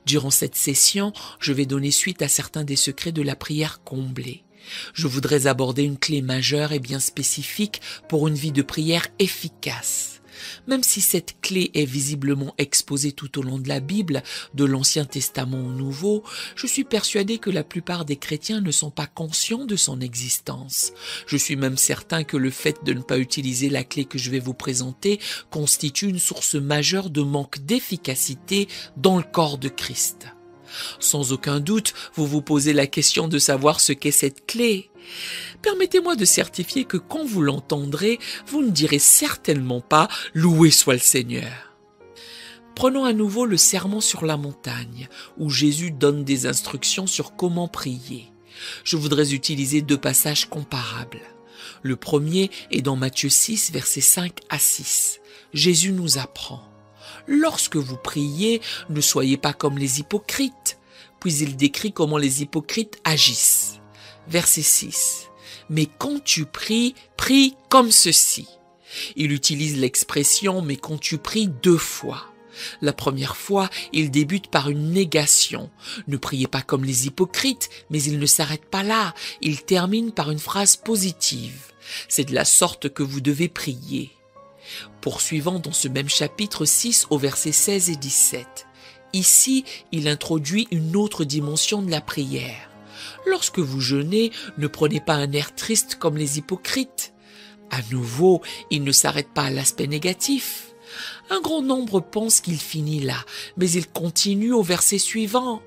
Durant cette session, je vais donner suite à certains des secrets de la prière comblée. Je voudrais aborder une clé majeure et bien spécifique pour une vie de prière efficace. Même si cette clé est visiblement exposée tout au long de la Bible, de l'Ancien Testament au Nouveau, je suis persuadé que la plupart des chrétiens ne sont pas conscients de son existence. Je suis même certain que le fait de ne pas utiliser la clé que je vais vous présenter constitue une source majeure de manque d'efficacité dans le corps de Christ. Sans aucun doute, vous vous posez la question de savoir ce qu'est cette clé. Permettez-moi de certifier que quand vous l'entendrez, vous ne direz certainement pas « Loué soit le Seigneur ». Prenons à nouveau le sermon sur la montagne, où Jésus donne des instructions sur comment prier. Je voudrais utiliser deux passages comparables. Le premier est dans Matthieu 6, versets 5 à 6. Jésus nous apprend: lorsque vous priez, ne soyez pas comme les hypocrites. Puis il décrit comment les hypocrites agissent. Verset 6. Mais quand tu pries, prie comme ceci. Il utilise l'expression « mais quand tu pries » 2 fois. La première fois, il débute par une négation. Ne priez pas comme les hypocrites, mais il ne s'arrête pas là. Il termine par une phrase positive. C'est de la sorte que vous devez prier. Poursuivant dans ce même chapitre 6 au verset 16 et 17. Ici, il introduit une autre dimension de la prière. Lorsque vous jeûnez, ne prenez pas un air triste comme les hypocrites. À nouveau, il ne s'arrête pas à l'aspect négatif. Un grand nombre pense qu'il finit là, mais il continue au verset suivant.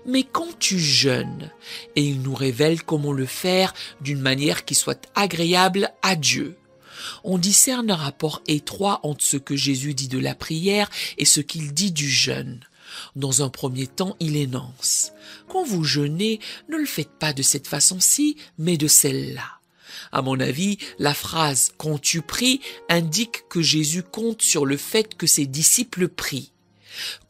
Mais quand tu jeûnes, et il nous révèle comment le faire d'une manière qui soit agréable à Dieu. On discerne un rapport étroit entre ce que Jésus dit de la prière et ce qu'il dit du jeûne. Dans un premier temps, il énonce: quand vous jeûnez, ne le faites pas de cette façon-ci, mais de celle-là. À mon avis, la phrase « quand tu pries » indique que Jésus compte sur le fait que ses disciples prient.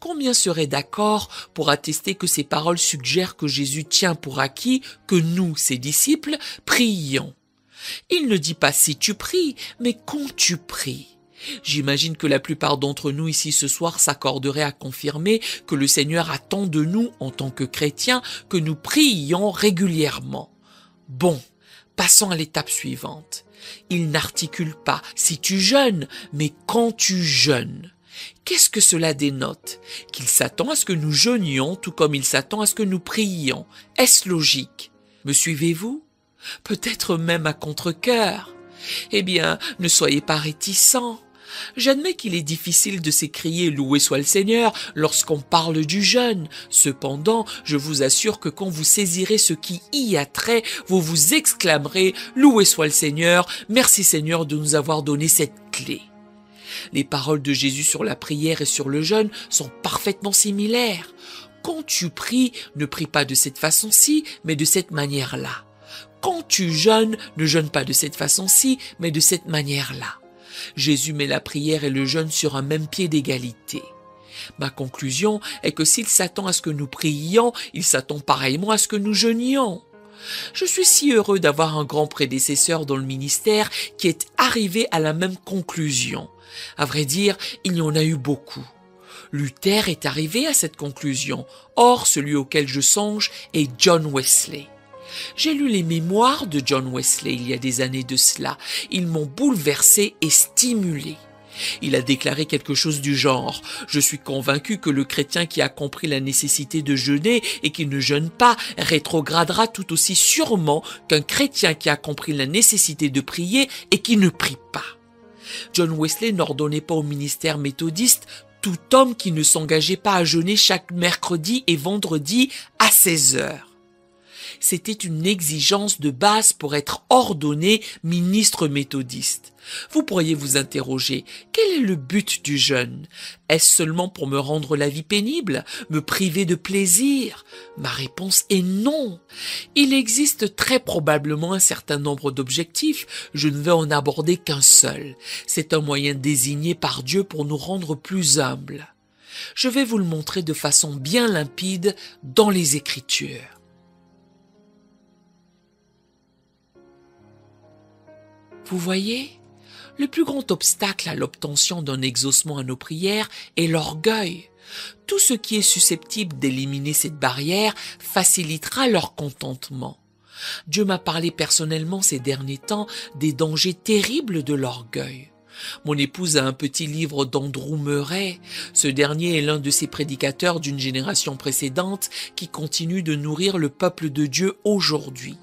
Combien seraient d'accord pour attester que ces paroles suggèrent que Jésus tient pour acquis que nous, ses disciples, prions? Il ne dit pas « si tu pries », mais « quand tu pries ». J'imagine que la plupart d'entre nous ici ce soir s'accorderaient à confirmer que le Seigneur attend de nous, en tant que chrétiens, que nous prions régulièrement. Bon, passons à l'étape suivante. Il n'articule pas « si tu jeûnes », mais « quand tu jeûnes ». Qu'est-ce que cela dénote? Qu'il s'attend à ce que nous jeûnions, tout comme il s'attend à ce que nous prions. Est-ce logique? Me suivez-vous? Peut-être même à contre-cœur. Eh bien, ne soyez pas réticents. J'admets qu'il est difficile de s'écrier « Loué soit le Seigneur » lorsqu'on parle du jeûne. Cependant, je vous assure que quand vous saisirez ce qui y a trait, vous vous exclamerez « Loué soit le Seigneur, merci Seigneur de nous avoir donné cette clé ». Les paroles de Jésus sur la prière et sur le jeûne sont parfaitement similaires. Quand tu pries, ne prie pas de cette façon-ci, mais de cette manière-là. Quand tu jeûnes, ne jeûne pas de cette façon-ci, mais de cette manière-là. Jésus met la prière et le jeûne sur un même pied d'égalité. Ma conclusion est que s'il s'attend à ce que nous prions, il s'attend pareillement à ce que nous jeûnions. Je suis si heureux d'avoir un grand prédécesseur dans le ministère qui est arrivé à la même conclusion. À vrai dire, il y en a eu beaucoup. Luther est arrivé à cette conclusion. Or, celui auquel je songe est John Wesley. J'ai lu les mémoires de John Wesley il y a des années de cela. Ils m'ont bouleversé et stimulé. Il a déclaré quelque chose du genre: « Je suis convaincu que le chrétien qui a compris la nécessité de jeûner et qui ne jeûne pas rétrogradera tout aussi sûrement qu'un chrétien qui a compris la nécessité de prier et qui ne prie pas. » John Wesley n'ordonnait pas au ministère méthodiste tout homme qui ne s'engageait pas à jeûner chaque mercredi et vendredi à 16 heures. C'était une exigence de base pour être ordonné ministre méthodiste. Vous pourriez vous interroger, quel est le but du jeûne? Est-ce seulement pour me rendre la vie pénible, me priver de plaisir? Ma réponse est non. Il existe très probablement un certain nombre d'objectifs, je ne vais en aborder qu'un seul. C'est un moyen désigné par Dieu pour nous rendre plus humbles. Je vais vous le montrer de façon bien limpide dans les Écritures. Vous voyez, le plus grand obstacle à l'obtention d'un exaucement à nos prières est l'orgueil. Tout ce qui est susceptible d'éliminer cette barrière facilitera leur contentement. Dieu m'a parlé personnellement ces derniers temps des dangers terribles de l'orgueil. Mon épouse a un petit livre d'Andrew Murray. Ce dernier est l'un de ces prédicateurs d'une génération précédente qui continue de nourrir le peuple de Dieu aujourd'hui.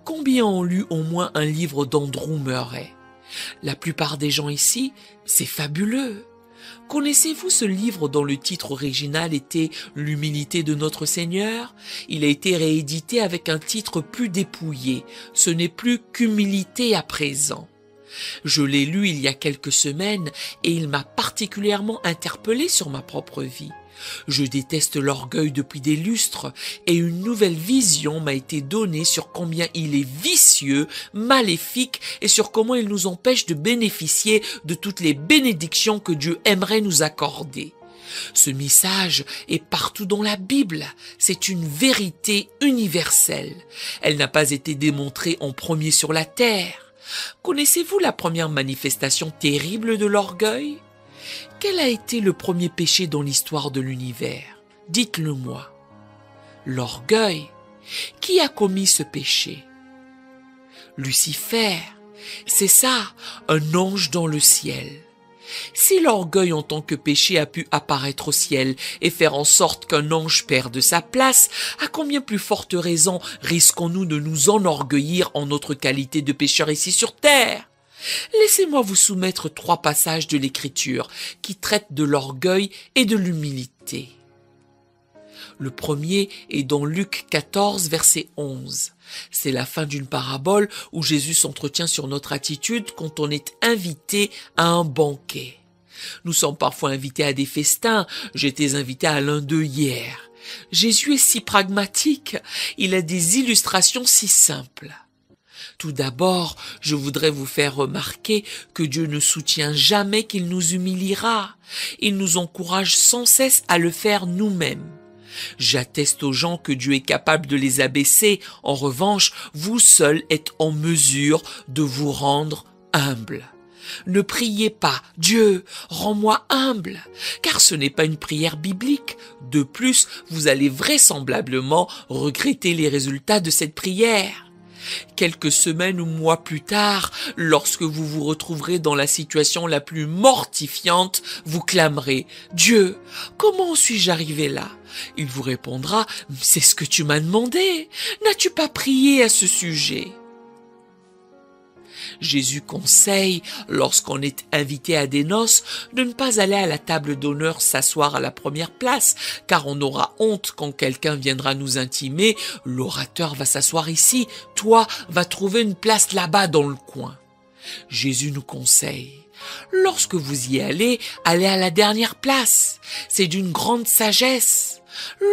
Combien ont lu au moins un livre d'Andrew Murray? La plupart des gens ici, c'est fabuleux. Connaissez-vous ce livre dont le titre original était « L'humilité de notre Seigneur » ? Il a été réédité avec un titre plus dépouillé. Ce n'est plus qu'Humilité à présent. Je l'ai lu il y a quelques semaines et il m'a particulièrement interpellé sur ma propre vie. Je déteste l'orgueil depuis des lustres et une nouvelle vision m'a été donnée sur combien il est vicieux, maléfique et sur comment il nous empêche de bénéficier de toutes les bénédictions que Dieu aimerait nous accorder. Ce message est partout dans la Bible. C'est une vérité universelle. Elle n'a pas été démontrée en premier sur la terre. Connaissez-vous la première manifestation terrible de l'orgueil? Quel a été le premier péché dans l'histoire de l'univers? Dites-le-moi. L'orgueil. Qui a commis ce péché? Lucifer. C'est ça, un ange dans le ciel. Si l'orgueil en tant que péché a pu apparaître au ciel et faire en sorte qu'un ange perde sa place, à combien plus forte raison risquons-nous de nous enorgueillir en notre qualité de pécheurs ici sur terre? Laissez-moi vous soumettre 3 passages de l'Écriture qui traitent de l'orgueil et de l'humilité. Le premier est dans Luc 14, verset 11. C'est la fin d'une parabole où Jésus s'entretient sur notre attitude quand on est invité à un banquet. Nous sommes parfois invités à des festins. J'étais invité à l'un d'eux hier. Jésus est si pragmatique. Il a des illustrations si simples. Tout d'abord, je voudrais vous faire remarquer que Dieu ne soutient jamais qu'il nous humiliera. Il nous encourage sans cesse à le faire nous-mêmes. J'atteste aux gens que Dieu est capable de les abaisser. En revanche, vous seul êtes en mesure de vous rendre humble. Ne priez pas « Dieu, rends-moi humble » car ce n'est pas une prière biblique. De plus, vous allez vraisemblablement regretter les résultats de cette prière. Quelques semaines ou mois plus tard, lorsque vous vous retrouverez dans la situation la plus mortifiante, vous clamerez « Dieu, comment suis-je arrivé là ?» Il vous répondra « C'est ce que tu m'as demandé. N'as-tu pas prié à ce sujet ?» Jésus conseille, lorsqu'on est invité à des noces, de ne pas aller à la table d'honneur s'asseoir à la première place, car on aura honte quand quelqu'un viendra nous intimer. L'orateur va s'asseoir ici, toi va trouver une place là-bas dans le coin. Jésus nous conseille. Lorsque vous y allez, allez à la dernière place. C'est d'une grande sagesse.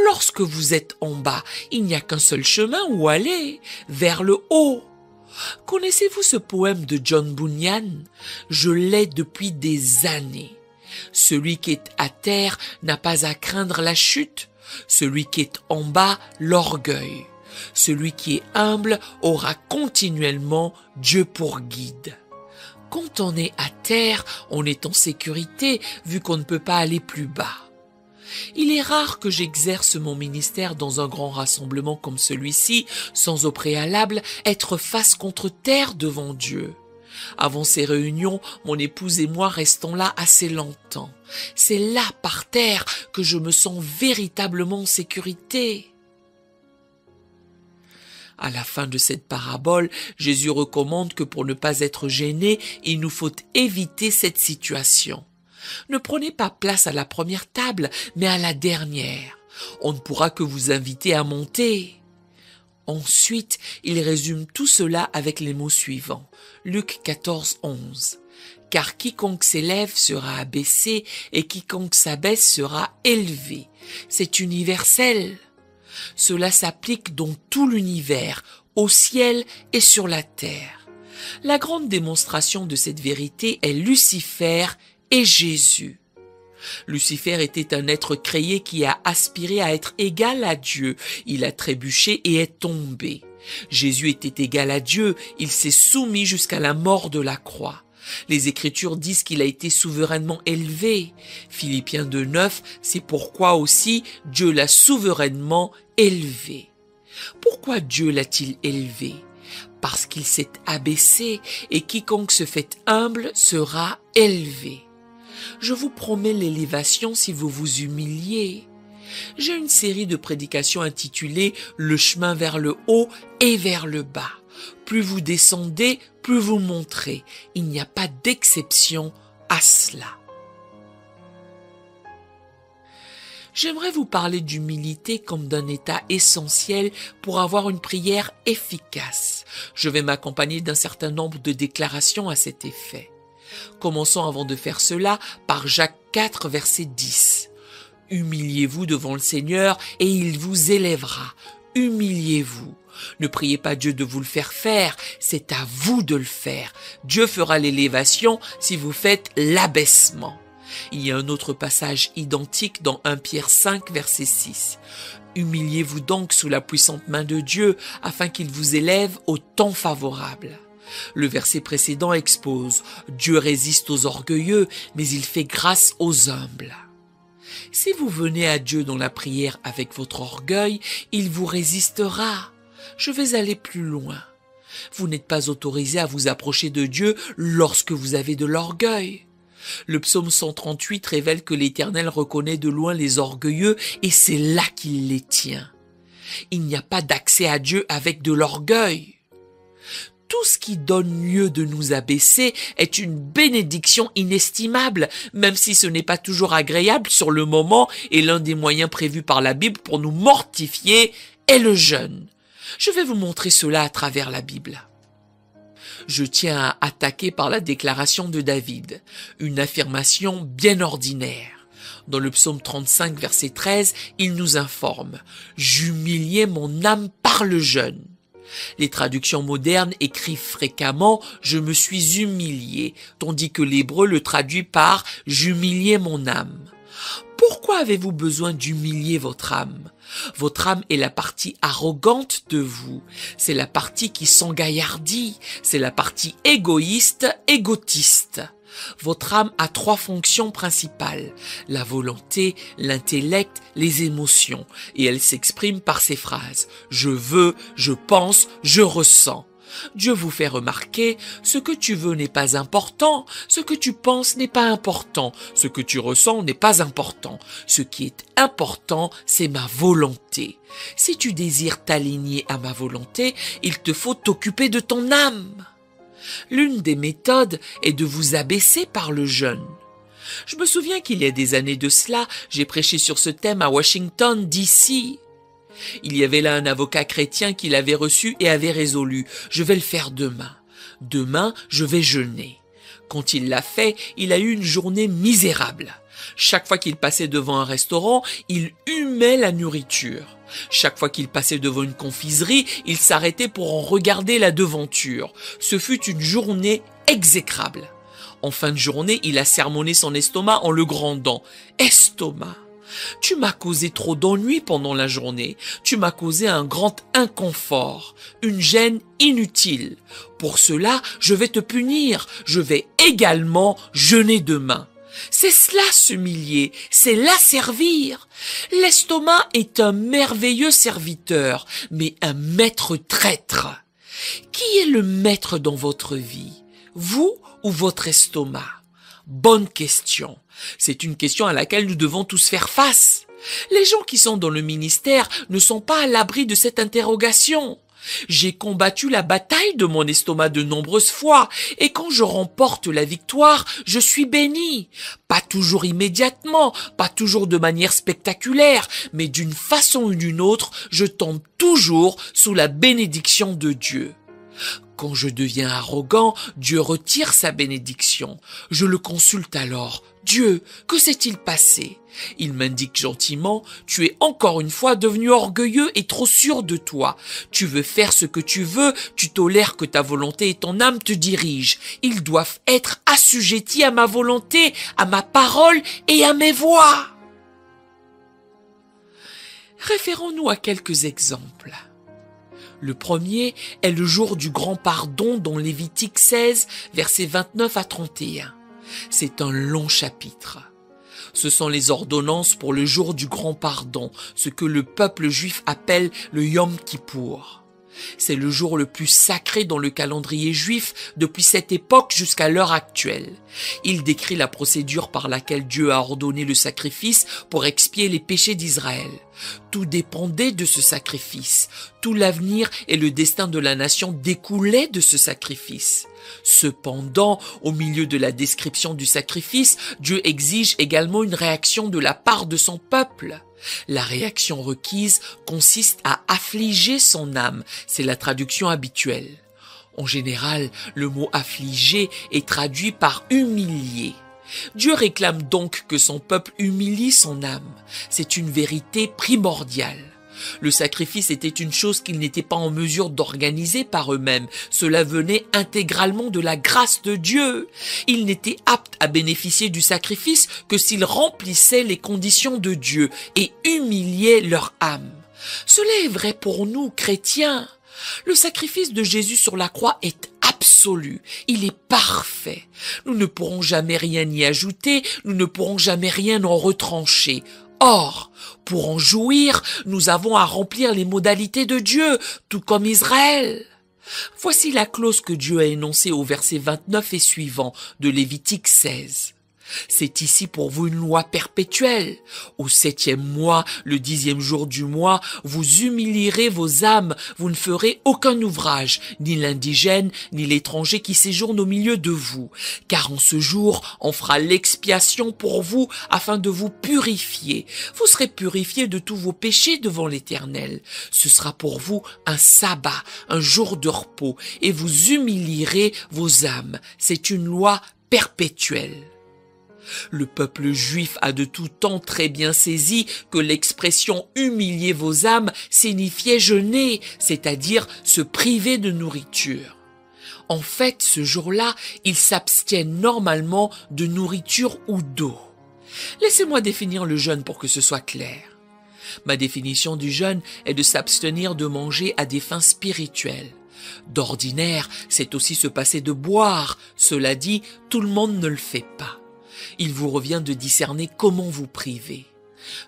Lorsque vous êtes en bas, il n'y a qu'un seul chemin où aller, vers le haut. Connaissez-vous ce poème de John Bunyan? Je l'ai depuis des années. Celui qui est à terre n'a pas à craindre la chute. Celui qui est en bas, l'orgueil. Celui qui est humble aura continuellement Dieu pour guide. Quand on est à terre, on est en sécurité vu qu'on ne peut pas aller plus bas. Il est rare que j'exerce mon ministère dans un grand rassemblement comme celui-ci, sans au préalable être face contre terre devant Dieu. Avant ces réunions, mon épouse et moi restons là assez longtemps. C'est là, par terre, que je me sens véritablement en sécurité. À la fin de cette parabole, Jésus recommande que pour ne pas être gêné, il nous faut éviter cette situation. Ne prenez pas place à la première table, mais à la dernière. On ne pourra que vous inviter à monter. Ensuite, il résume tout cela avec les mots suivants. Luc 14, 11. Car quiconque s'élève sera abaissé et quiconque s'abaisse sera élevé. C'est universel. Cela s'applique dans tout l'univers, au ciel et sur la terre. La grande démonstration de cette vérité est Lucifer et Jésus. Lucifer était un être créé qui a aspiré à être égal à Dieu. Il a trébuché et est tombé. Jésus était égal à Dieu. Il s'est soumis jusqu'à la mort de la croix. Les Écritures disent qu'il a été souverainement élevé. Philippiens 2,9, c'est pourquoi aussi Dieu l'a souverainement élevé. Pourquoi Dieu l'a-t-il élevé? Parce qu'il s'est abaissé, et quiconque se fait humble sera élevé. Je vous promets l'élévation si vous vous humiliez. J'ai une série de prédications intitulées « Le chemin vers le haut et vers le bas ». Plus vous descendez, plus vous montrez. Il n'y a pas d'exception à cela. J'aimerais vous parler d'humilité comme d'un état essentiel pour avoir une prière efficace. Je vais m'accompagner d'un certain nombre de déclarations à cet effet. Commençons avant de faire cela par Jacques 4, verset 10. « Humiliez-vous devant le Seigneur et il vous élèvera. Humiliez-vous. Ne priez pas Dieu de vous le faire faire, c'est à vous de le faire. Dieu fera l'élévation si vous faites l'abaissement. » Il y a un autre passage identique dans 1 Pierre 5, verset 6. « Humiliez-vous donc sous la puissante main de Dieu, afin qu'il vous élève au temps favorable. » Le verset précédent expose « Dieu résiste aux orgueilleux, mais il fait grâce aux humbles. » Si vous venez à Dieu dans la prière avec votre orgueil, il vous résistera. Je vais aller plus loin. Vous n'êtes pas autorisé à vous approcher de Dieu lorsque vous avez de l'orgueil. Le psaume 138 révèle que l'Éternel reconnaît de loin les orgueilleux et c'est là qu'il les tient. Il n'y a pas d'accès à Dieu avec de l'orgueil. Tout ce qui donne lieu de nous abaisser est une bénédiction inestimable, même si ce n'est pas toujours agréable sur le moment et l'un des moyens prévus par la Bible pour nous mortifier est le jeûne. Je vais vous montrer cela à travers la Bible. Je tiens à attaquer par la déclaration de David, une affirmation bien ordinaire. Dans le psaume 35, verset 13, il nous informe « J'humiliais mon âme par le jeûne ». Les traductions modernes écrivent fréquemment « je me suis humilié », tandis que l'hébreu le traduit par « j'humiliais mon âme ». Pourquoi avez-vous besoin d'humilier votre âme? Votre âme est la partie arrogante de vous, c'est la partie qui s'engaillardit, c'est la partie égoïste, égotiste. Votre âme a 3 fonctions principales, la volonté, l'intellect, les émotions, et elle s'exprime par ces phrases « je veux, je pense, je ressens ». Dieu vous fait remarquer, ce que tu veux n'est pas important, ce que tu penses n'est pas important, ce que tu ressens n'est pas important. Ce qui est important, c'est ma volonté. Si tu désires t'aligner à ma volonté, il te faut t'occuper de ton âme. L'une des méthodes est de vous abaisser par le jeûne. Je me souviens qu'il y a des années de cela, j'ai prêché sur ce thème à Washington, D.C. Il y avait là un avocat chrétien qui l'avait reçu et avait résolu « je vais le faire demain. Demain, je vais jeûner. » Quand il l'a fait, il a eu une journée misérable. Chaque fois qu'il passait devant un restaurant, il humait la nourriture. Chaque fois qu'il passait devant une confiserie, il s'arrêtait pour en regarder la devanture. Ce fut une journée exécrable. En fin de journée, il a sermonné son estomac en le grondant. « Estomac, tu m'as causé trop d'ennui pendant la journée. Tu m'as causé un grand inconfort, une gêne inutile. Pour cela, je vais te punir. Je vais également jeûner demain. » C'est cela s'humilier, c'est là servir. L'estomac est un merveilleux serviteur, mais un maître traître. Qui est le maître dans votre vie, vous ou votre estomac? Bonne question. C'est une question à laquelle nous devons tous faire face. Les gens qui sont dans le ministère ne sont pas à l'abri de cette interrogation. J'ai combattu la bataille de mon estomac de nombreuses fois, et quand je remporte la victoire, je suis béni. Pas toujours immédiatement, pas toujours de manière spectaculaire, mais d'une façon ou d'une autre, je tombe toujours sous la bénédiction de Dieu. Quand je deviens arrogant, Dieu retire sa bénédiction. Je le consulte alors. « Dieu, que s'est-il passé ?» Il m'indique gentiment « Tu es encore une fois devenu orgueilleux et trop sûr de toi. Tu veux faire ce que tu veux, tu tolères que ta volonté et ton âme te dirigent. Ils doivent être assujettis à ma volonté, à ma parole et à mes voix. » Référons-nous à quelques exemples. Le premier est le jour du grand pardon dans Lévitique 16, versets 29 à 31. C'est un long chapitre. Ce sont les ordonnances pour le jour du grand pardon, ce que le peuple juif appelle le Yom Kippour. C'est le jour le plus sacré dans le calendrier juif depuis cette époque jusqu'à l'heure actuelle. Il décrit la procédure par laquelle Dieu a ordonné le sacrifice pour expier les péchés d'Israël. Tout dépendait de ce sacrifice. Tout l'avenir et le destin de la nation découlaient de ce sacrifice. Cependant, au milieu de la description du sacrifice, Dieu exige également une réaction de la part de son peuple. La réaction requise consiste à affliger son âme, c'est la traduction habituelle. En général, le mot affliger est traduit par humilier. Dieu réclame donc que son peuple humilie son âme. C'est une vérité primordiale. Le sacrifice était une chose qu'ils n'étaient pas en mesure d'organiser par eux-mêmes. Cela venait intégralement de la grâce de Dieu. Ils n'étaient aptes à bénéficier du sacrifice que s'ils remplissaient les conditions de Dieu et humiliaient leur âme. Cela est vrai pour nous, chrétiens. Le sacrifice de Jésus sur la croix est absolu, il est parfait. Nous ne pourrons jamais rien y ajouter, nous ne pourrons jamais rien en retrancher. Or, pour en jouir, nous avons à remplir les modalités de Dieu, tout comme Israël. Voici la clause que Dieu a énoncée au verset 29 et suivant de Lévitique 16. C'est ici pour vous une loi perpétuelle. Au 7e mois, le 10e jour du mois, vous humilierez vos âmes, vous ne ferez aucun ouvrage, ni l'indigène, ni l'étranger qui séjourne au milieu de vous. Car en ce jour, on fera l'expiation pour vous afin de vous purifier. Vous serez purifiés de tous vos péchés devant l'Éternel. Ce sera pour vous un sabbat, un jour de repos, et vous humilierez vos âmes. C'est une loi perpétuelle. Le peuple juif a de tout temps très bien saisi que l'expression « humilier vos âmes » signifiait jeûner, c'est-à-dire se priver de nourriture. En fait, ce jour-là, ils s'abstiennent normalement de nourriture ou d'eau. Laissez-moi définir le jeûne pour que ce soit clair. Ma définition du jeûne est de s'abstenir de manger à des fins spirituelles. D'ordinaire, c'est aussi se passer de boire. Cela dit, tout le monde ne le fait pas. Il vous revient de discerner comment vous priver.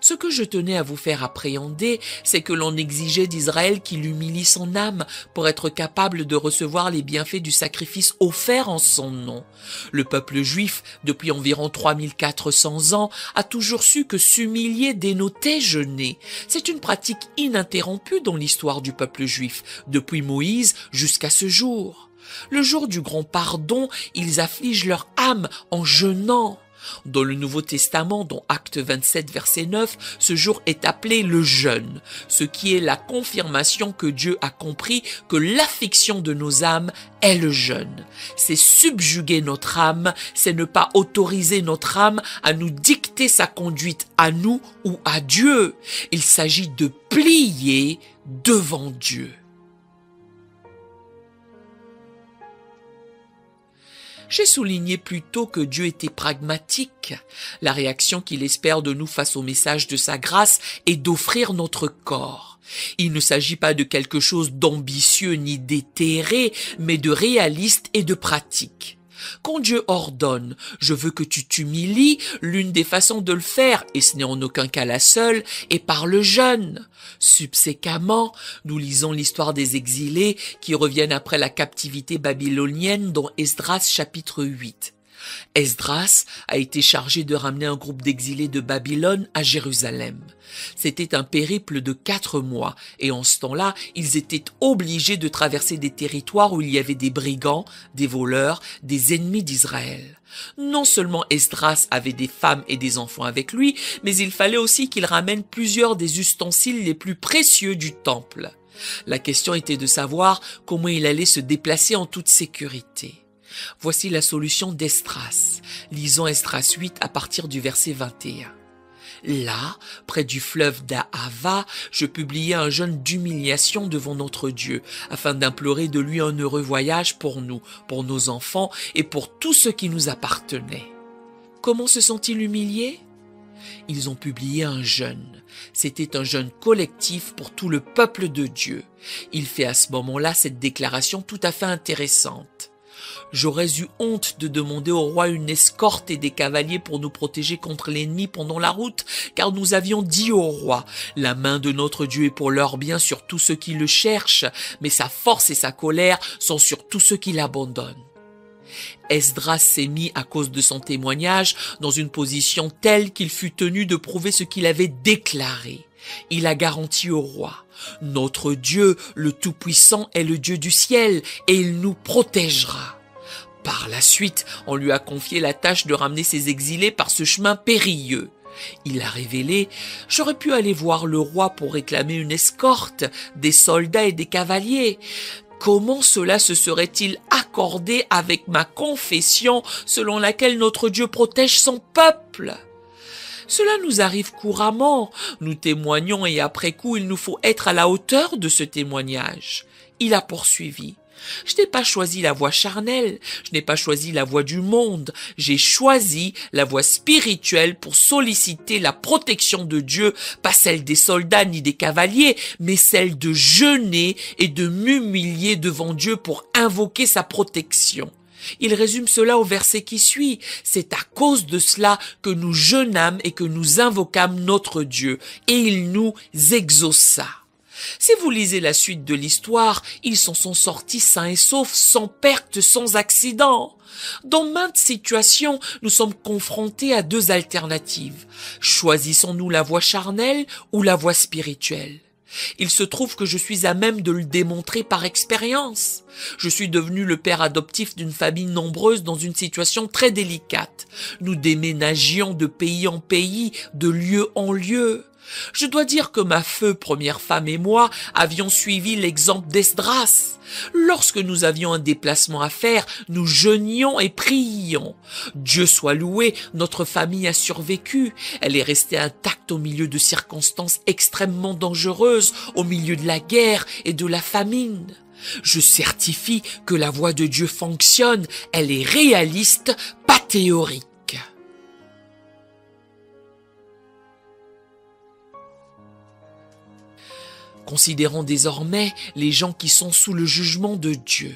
Ce que je tenais à vous faire appréhender, c'est que l'on exigeait d'Israël qu'il humilie son âme pour être capable de recevoir les bienfaits du sacrifice offert en son nom. Le peuple juif, depuis environ 3400 ans, a toujours su que s'humilier dénotait jeûner. C'est une pratique ininterrompue dans l'histoire du peuple juif, depuis Moïse jusqu'à ce jour. Le jour du grand pardon, ils affligent leur âme en jeûnant. Dans le Nouveau Testament, dans Actes 27, verset 9, ce jour est appelé le jeûne, ce qui est la confirmation que Dieu a compris que l'affection de nos âmes est le jeûne. C'est subjuguer notre âme, c'est ne pas autoriser notre âme à nous dicter sa conduite à nous ou à Dieu. Il s'agit de plier devant Dieu. J'ai souligné plus tôt que Dieu était pragmatique. La réaction qu'il espère de nous face au message de sa grâce est d'offrir notre corps. Il ne s'agit pas de quelque chose d'ambitieux ni d'éthéré, mais de réaliste et de pratique. Quand Dieu ordonne « je veux que tu t'humilies », l'une des façons de le faire, et ce n'est en aucun cas la seule, est par le jeûne. Subséquemment, nous lisons l'histoire des exilés qui reviennent après la captivité babylonienne dans Esdras chapitre 8. Esdras a été chargé de ramener un groupe d'exilés de Babylone à Jérusalem. C'était un périple de 4 mois et en ce temps-là, ils étaient obligés de traverser des territoires où il y avait des brigands, des voleurs, des ennemis d'Israël. Non seulement Esdras avait des femmes et des enfants avec lui, mais il fallait aussi qu'il ramène plusieurs des ustensiles les plus précieux du temple. La question était de savoir comment il allait se déplacer en toute sécurité. Voici la solution d'Esdras. Lisons Esdras 8 à partir du verset 21. Là, près du fleuve d'Ahava, je publiai un jeûne d'humiliation devant notre Dieu, afin d'implorer de lui un heureux voyage pour nous, pour nos enfants et pour tout ce qui nous appartenait. Comment se sont-ils humiliés? Ils ont publié un jeûne. C'était un jeûne collectif pour tout le peuple de Dieu. Il fait à ce moment-là cette déclaration tout à fait intéressante. J'aurais eu honte de demander au roi une escorte et des cavaliers pour nous protéger contre l'ennemi pendant la route, car nous avions dit au roi, la main de notre Dieu est pour leur bien sur tous ceux qui le cherchent, mais sa force et sa colère sont sur tous ceux qui l'abandonnent. Esdras s'est mis, à cause de son témoignage, dans une position telle qu'il fut tenu de prouver ce qu'il avait déclaré. Il a garanti au roi, « Notre Dieu, le Tout-Puissant, est le Dieu du ciel, et il nous protégera. » Par la suite, on lui a confié la tâche de ramener ses exilés par ce chemin périlleux. Il a révélé, « J'aurais pu aller voir le roi pour réclamer une escorte, des soldats et des cavaliers. Comment cela se serait-il accordé avec ma confession selon laquelle notre Dieu protège son peuple ? Cela nous arrive couramment. Nous témoignons et après coup, il nous faut être à la hauteur de ce témoignage. » Il a poursuivi. « Je n'ai pas choisi la voie charnelle, je n'ai pas choisi la voie du monde, j'ai choisi la voie spirituelle pour solliciter la protection de Dieu, pas celle des soldats ni des cavaliers, mais celle de jeûner et de m'humilier devant Dieu pour invoquer sa protection. » Il résume cela au verset qui suit. « C'est à cause de cela que nous jeûnâmes et que nous invoquâmes notre Dieu, et il nous exauça. » Si vous lisez la suite de l'histoire, ils s'en sont sortis sains et saufs, sans perte, sans accident. Dans maintes situations, nous sommes confrontés à deux alternatives. Choisissons-nous la voie charnelle ou la voie spirituelle ? Il se trouve que je suis à même de le démontrer par expérience. Je suis devenu le père adoptif d'une famille nombreuse dans une situation très délicate. Nous déménagions de pays en pays, de lieu en lieu. Je dois dire que ma première femme et moi avions suivi l'exemple d'Esdras. Lorsque nous avions un déplacement à faire, nous jeûnions et priions. Dieu soit loué, notre famille a survécu. Elle est restée intacte au milieu de circonstances extrêmement dangereuses, au milieu de la guerre et de la famine. Je certifie que la voie de Dieu fonctionne, elle est réaliste, pas théorique. Considérons désormais les gens qui sont sous le jugement de Dieu.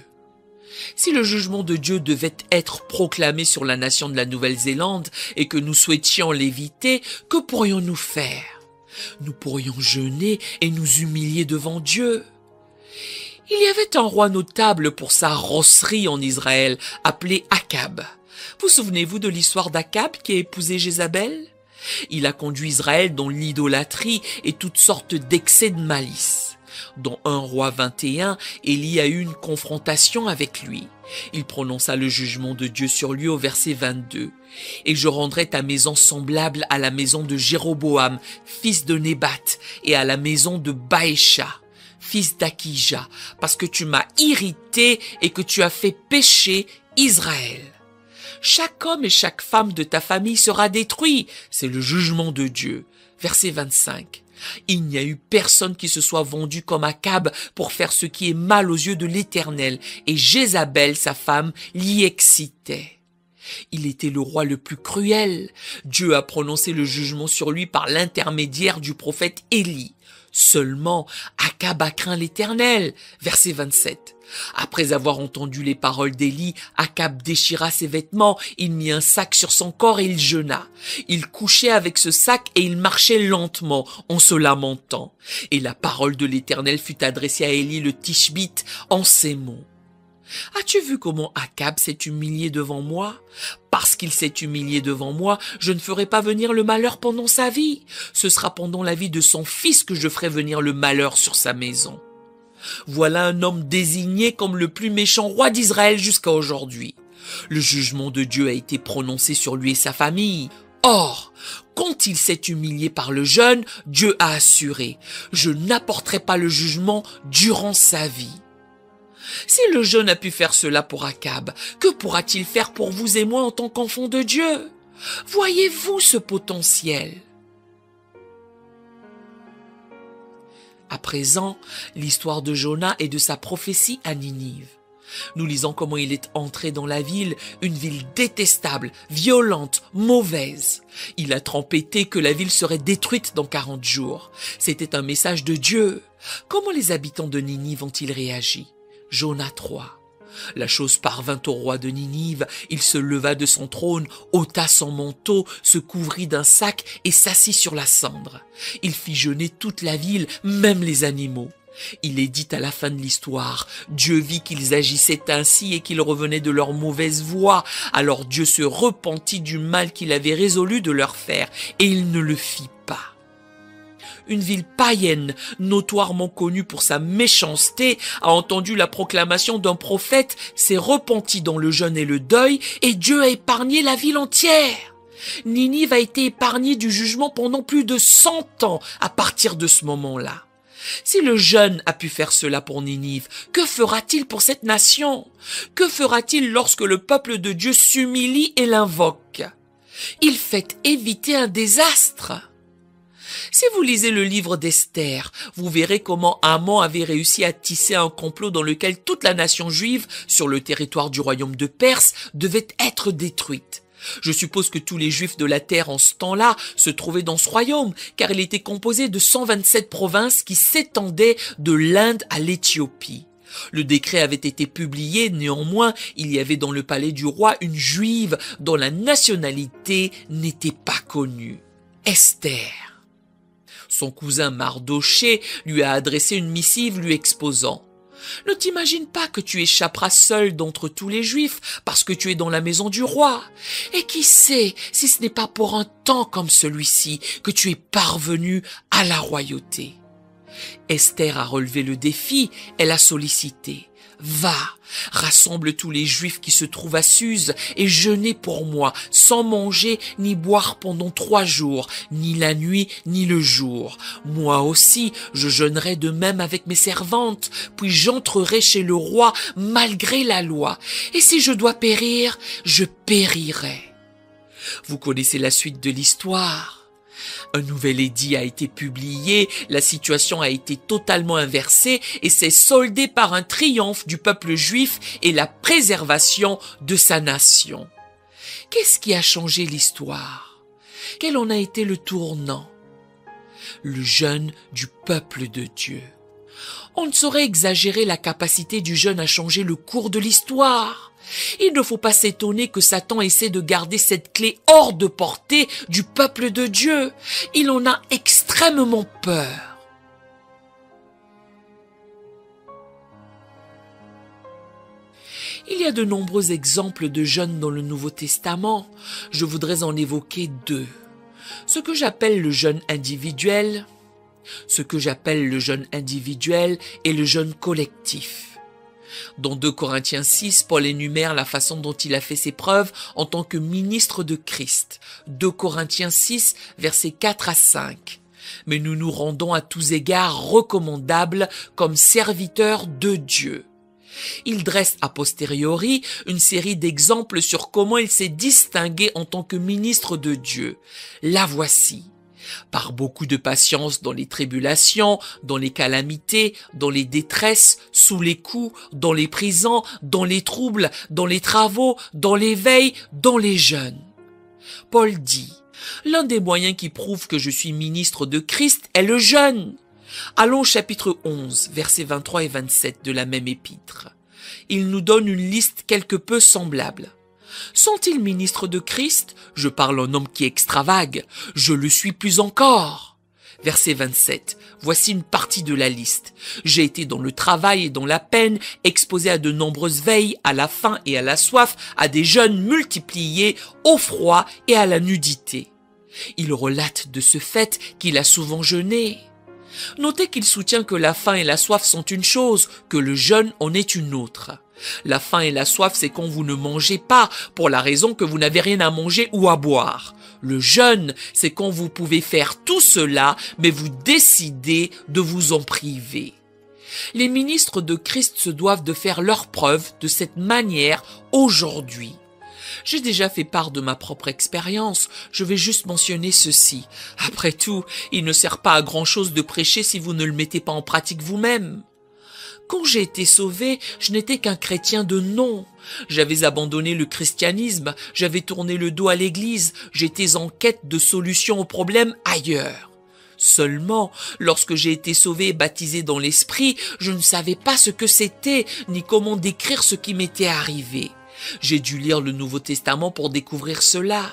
Si le jugement de Dieu devait être proclamé sur la nation de la Nouvelle-Zélande et que nous souhaitions l'éviter, que pourrions-nous faire ? Nous pourrions jeûner et nous humilier devant Dieu. Il y avait un roi notable pour sa rosserie en Israël, appelé Akab. Vous souvenez-vous de l'histoire d'Akab qui a épousé Jézabel ? Il a conduit Israël dans l'idolâtrie et toutes sortes d'excès de malice. Dans 1 Roi 21, Élie a eu une confrontation avec lui. Il prononça le jugement de Dieu sur lui au verset 22. « Et je rendrai ta maison semblable à la maison de Jéroboam, fils de Nébat, et à la maison de Baécha, fils d'Akija, parce que tu m'as irrité et que tu as fait pécher Israël. » Chaque homme et chaque femme de ta famille sera détruit. C'est le jugement de Dieu. Verset 25. Il n'y a eu personne qui se soit vendu comme Akab pour faire ce qui est mal aux yeux de l'Éternel, et Jézabel, sa femme, l'y excitait. Il était le roi le plus cruel. Dieu a prononcé le jugement sur lui par l'intermédiaire du prophète Élie. Seulement, Akab a craint l'Éternel. Verset 27. Après avoir entendu les paroles d'Élie, Akab déchira ses vêtements, il mit un sac sur son corps et il jeûna. Il couchait avec ce sac et il marchait lentement, en se lamentant. Et la parole de l'Éternel fut adressée à Élie le Tishbite en ces mots. « As-tu vu comment Akab s'est humilié devant moi ? Parce qu'il s'est humilié devant moi, je ne ferai pas venir le malheur pendant sa vie. Ce sera pendant la vie de son fils que je ferai venir le malheur sur sa maison. » Voilà un homme désigné comme le plus méchant roi d'Israël jusqu'à aujourd'hui. Le jugement de Dieu a été prononcé sur lui et sa famille. Or, quand il s'est humilié par le jeûne, Dieu a assuré « Je n'apporterai pas le jugement durant sa vie ». Si le jeûne a pu faire cela pour Akab, que pourra-t-il faire pour vous et moi en tant qu'enfants de Dieu ? Voyez-vous ce potentiel ? À présent, l'histoire de Jonas et de sa prophétie à Ninive. Nous lisons comment il est entré dans la ville, une ville détestable, violente, mauvaise. Il a trempetté que la ville serait détruite dans 40 jours. C'était un message de Dieu. Comment les habitants de Ninive ont-ils réagi? Jonas 3. La chose parvint au roi de Ninive, il se leva de son trône, ôta son manteau, se couvrit d'un sac et s'assit sur la cendre. Il fit jeûner toute la ville, même les animaux. Il est dit à la fin de l'histoire, Dieu vit qu'ils agissaient ainsi et qu'ils revenaient de leur mauvaise voie. Alors Dieu se repentit du mal qu'il avait résolu de leur faire, et il ne le fit pas. Une ville païenne, notoirement connue pour sa méchanceté, a entendu la proclamation d'un prophète, s'est repentie dans le jeûne et le deuil, et Dieu a épargné la ville entière. Ninive a été épargnée du jugement pendant plus de 100 ans à partir de ce moment-là. Si le jeûne a pu faire cela pour Ninive, que fera-t-il pour cette nation? Que fera-t-il lorsque le peuple de Dieu s'humilie et l'invoque? Il fait éviter un désastre. Si vous lisez le livre d'Esther, vous verrez comment Haman avait réussi à tisser un complot dans lequel toute la nation juive, sur le territoire du royaume de Perse, devait être détruite. Je suppose que tous les Juifs de la terre en ce temps-là se trouvaient dans ce royaume, car il était composé de 127 provinces qui s'étendaient de l'Inde à l'Éthiopie. Le décret avait été publié, néanmoins, il y avait dans le palais du roi une Juive dont la nationalité n'était pas connue. Esther. Son cousin Mardoché lui a adressé une missive lui exposant « Ne t'imagine pas que tu échapperas seul d'entre tous les Juifs parce que tu es dans la maison du roi. Et qui sait si ce n'est pas pour un temps comme celui-ci que tu es parvenu à la royauté. » Esther a relevé le défi, elle a sollicité. « Va, rassemble tous les Juifs qui se trouvent à Suse et jeûnez pour moi, sans manger ni boire pendant 3 jours, ni la nuit ni le jour. Moi aussi, je jeûnerai de même avec mes servantes, puis j'entrerai chez le roi malgré la loi. Et si je dois périr, je périrai. » Vous connaissez la suite de l'histoire. Un nouvel édit a été publié, la situation a été totalement inversée et s'est soldée par un triomphe du peuple juif et la préservation de sa nation. Qu'est-ce qui a changé l'histoire? Quel en a été le tournant? Le jeûne du peuple de Dieu. On ne saurait exagérer la capacité du jeûne à changer le cours de l'histoire. Il ne faut pas s'étonner que Satan essaie de garder cette clé hors de portée du peuple de Dieu. Il en a extrêmement peur. Il y a de nombreux exemples de jeûne dans le Nouveau Testament. Je voudrais en évoquer 2. Ce que j'appelle le jeûne individuel et le jeûne collectif. Dans 2 Corinthiens 6, Paul énumère la façon dont il a fait ses preuves en tant que ministre de Christ. 2 Corinthiens 6, versets 4 à 5. Mais nous nous rendons à tous égards recommandables comme serviteurs de Dieu. Il dresse a posteriori une série d'exemples sur comment il s'est distingué en tant que ministre de Dieu. La voici. Par beaucoup de patience dans les tribulations, dans les calamités, dans les détresses, sous les coups, dans les prisons, dans les troubles, dans les travaux, dans les veilles, dans les jeûnes. Paul dit, l'un des moyens qui prouvent que je suis ministre de Christ est le jeûne. Allons au chapitre 11, versets 23 et 27 de la même épître. Il nous donne une liste quelque peu semblable. Sont-ils ministres de Christ? Je parle en homme qui extravague. Je le suis plus encore. Verset 27. Voici une partie de la liste. J'ai été dans le travail et dans la peine, exposé à de nombreuses veilles, à la faim et à la soif, à des jeûnes multipliés, au froid et à la nudité. Il relate de ce fait qu'il a souvent jeûné. Notez qu'il soutient que la faim et la soif sont une chose, que le jeûne en est une autre. La faim et la soif, c'est quand vous ne mangez pas, pour la raison que vous n'avez rien à manger ou à boire. Le jeûne, c'est quand vous pouvez faire tout cela, mais vous décidez de vous en priver. Les ministres de Christ se doivent de faire leur preuve de cette manière aujourd'hui. J'ai déjà fait part de ma propre expérience, je vais juste mentionner ceci. Après tout, il ne sert pas à grand-chose de prêcher si vous ne le mettez pas en pratique vous-même. Quand j'ai été sauvé, je n'étais qu'un chrétien de nom. J'avais abandonné le christianisme, j'avais tourné le dos à l'Église, j'étais en quête de solutions aux problèmes ailleurs. Seulement, lorsque j'ai été sauvé et baptisé dans l'Esprit, je ne savais pas ce que c'était, ni comment décrire ce qui m'était arrivé. J'ai dû lire le Nouveau Testament pour découvrir cela.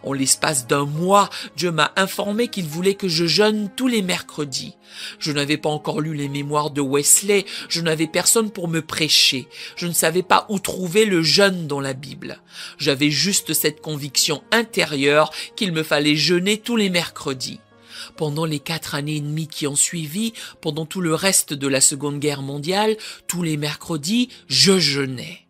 En l'espace d'un mois, Dieu m'a informé qu'il voulait que je jeûne tous les mercredis. Je n'avais pas encore lu les mémoires de Wesley, je n'avais personne pour me prêcher. Je ne savais pas où trouver le jeûne dans la Bible. J'avais juste cette conviction intérieure qu'il me fallait jeûner tous les mercredis. Pendant les 4 années et demie qui ont suivi, pendant tout le reste de la Seconde Guerre mondiale, tous les mercredis, je jeûnais.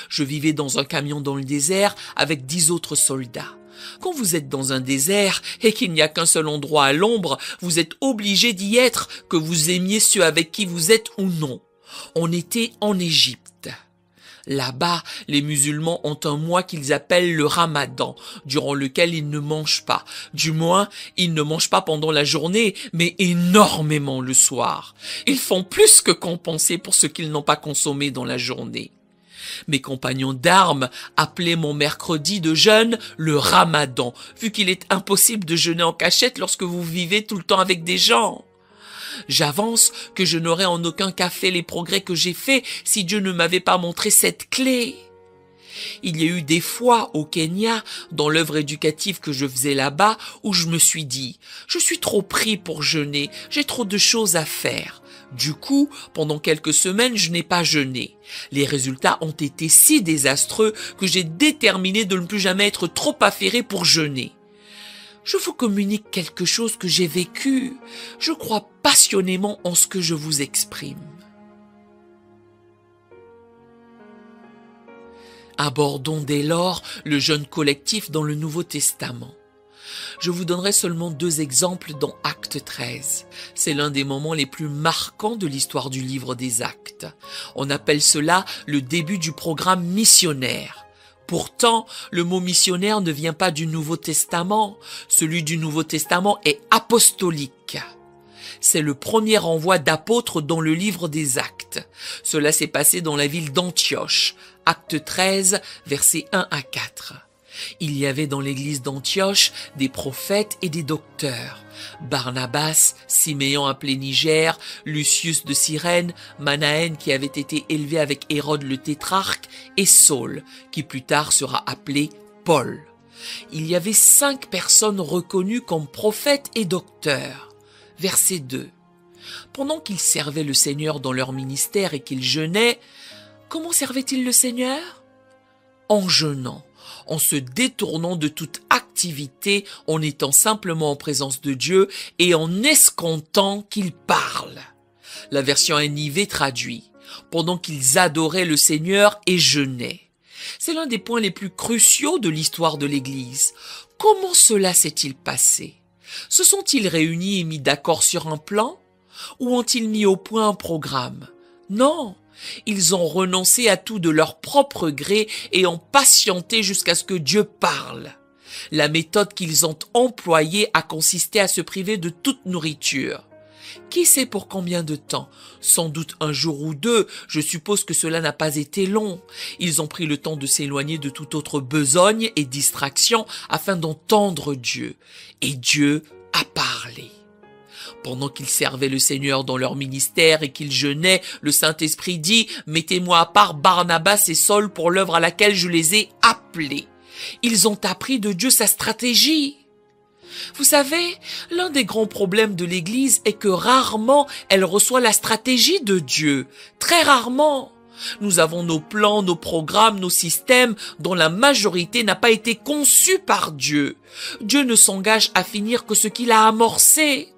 Je vivais dans un camion dans le désert avec 10 autres soldats. Quand vous êtes dans un désert et qu'il n'y a qu'un seul endroit à l'ombre, vous êtes obligé d'y être, que vous aimiez ceux avec qui vous êtes ou non. On était en Égypte. Là-bas, les musulmans ont un mois qu'ils appellent le Ramadan, durant lequel ils ne mangent pas. Du moins, ils ne mangent pas pendant la journée, mais énormément le soir. Ils font plus que compenser pour ce qu'ils n'ont pas consommé dans la journée. Mes compagnons d'armes appelaient mon mercredi de jeûne le Ramadan, vu qu'il est impossible de jeûner en cachette lorsque vous vivez tout le temps avec des gens. J'avance que je n'aurais en aucun cas fait les progrès que j'ai faits si Dieu ne m'avait pas montré cette clé. Il y a eu des fois au Kenya, dans l'œuvre éducative que je faisais là-bas, où je me suis dit « Je suis trop pris pour jeûner, j'ai trop de choses à faire ». Du coup, pendant quelques semaines, je n'ai pas jeûné. Les résultats ont été si désastreux que j'ai déterminé de ne plus jamais être trop affairé pour jeûner. Je vous communique quelque chose que j'ai vécu. Je crois passionnément en ce que je vous exprime. Abordons dès lors le jeûne collectif dans le Nouveau Testament. Je vous donnerai seulement 2 exemples dans Acte 13. C'est l'un des moments les plus marquants de l'histoire du livre des Actes. On appelle cela le début du programme missionnaire. Pourtant, le mot missionnaire ne vient pas du Nouveau Testament. Celui du Nouveau Testament est apostolique. C'est le premier envoi d'apôtres dans le livre des Actes. Cela s'est passé dans la ville d'Antioche. Acte 13, versets 1 à 4. Il y avait dans l'église d'Antioche des prophètes et des docteurs. Barnabas, Siméon appelé Niger, Lucius de Cyrène, Manaën qui avait été élevé avec Hérode le tétrarque et Saul, qui plus tard sera appelé Paul. Il y avait 5 personnes reconnues comme prophètes et docteurs. Verset 2. Pendant qu'ils servaient le Seigneur dans leur ministère et qu'ils jeûnaient, comment servaient-ils le Seigneur? En jeûnant, en se détournant de toute activité, en étant simplement en présence de Dieu et en escomptant qu'il parle. La version NIV traduit « pendant qu'ils adoraient le Seigneur et jeûnaient ». C'est l'un des points les plus cruciaux de l'histoire de l'Église. Comment cela s'est-il passé? Se sont-ils réunis et mis d'accord sur un plan? Ou ont-ils mis au point un programme? Non. Ils ont renoncé à tout de leur propre gré et ont patienté jusqu'à ce que Dieu parle. La méthode qu'ils ont employée a consisté à se priver de toute nourriture. Qui sait pour combien de temps? Sans doute 1 jour ou 2, je suppose que cela n'a pas été long. Ils ont pris le temps de s'éloigner de toute autre besogne et distraction afin d'entendre Dieu. Et Dieu a parlé. Pendant qu'ils servaient le Seigneur dans leur ministère et qu'ils jeûnaient, le Saint-Esprit dit « Mettez-moi à part Barnabas et Saul pour l'œuvre à laquelle je les ai appelés. » Ils ont appris de Dieu sa stratégie. Vous savez, l'un des grands problèmes de l'Église est que rarement elle reçoit la stratégie de Dieu. Très rarement. Nous avons nos plans, nos programmes, nos systèmes dont la majorité n'a pas été conçue par Dieu. Dieu ne s'engage à finir que ce qu'il a amorcé.